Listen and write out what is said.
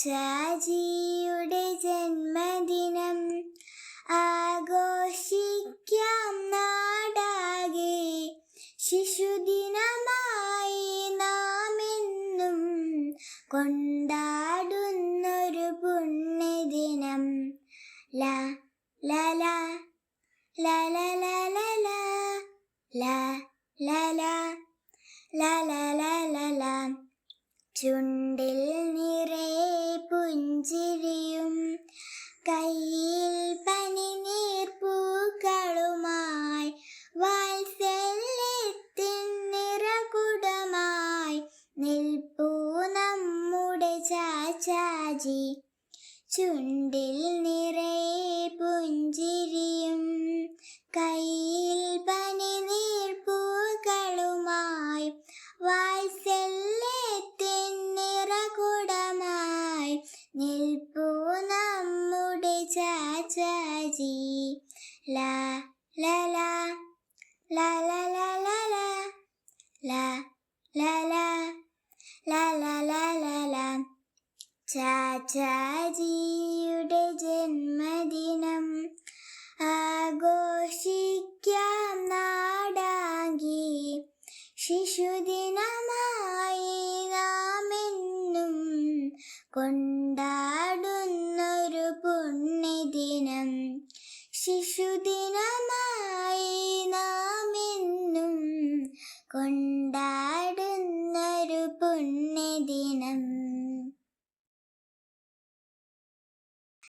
ചാച്ചാജിയുടെ ജന്മദിനം ആഘോഷിക്കാം നാടാകെ. ശിശുദിനമായി നാം എന്നും കൊണ്ടാടുന്നൊരു പുണ്യദിനം. ലാ ലാ ലാ ലാ ലാ ലാ ലാ ലാ ലാ ലാ ലാ ലാ ലാ ലാ ലാ. ചുണ്ടിൽ നിറയെ പുഞ്ചിരിയും കയ്യിൽ പനിനീർപ്പൂക്കളുമായി വാത്സല്യത്തിൻ നിറകുടമായി നിൽപ്പൂ നമ്മുടെ ചാച്ചാജി. ചുണ്ടിൽ നിറയെ പുഞ്ചിരിയും കയ്യിൽ പനിനീർപ്പൂക്കളുമായി വാത്സല്യത്തിൻ നിറകുടമായി നിൽപ്പൂ നമ്മുടെ ചാച്ചാജി. ലാ ലാ ലാ ലാ ലാ ലാ ലാ ലാ ലാ ലാ ലാ ലാ ലാ ലാ ലാ. ചാച്ചാജിയുടെ ജന്മദിനം ആഘോഷിക്കാം നാടാകെ. ശിശുദിനമായി നാം എന്നും കൊണ്ടാടുന്നൊരു പുണ്യദിനം. ശിശുദിനമായി നാം എന്നും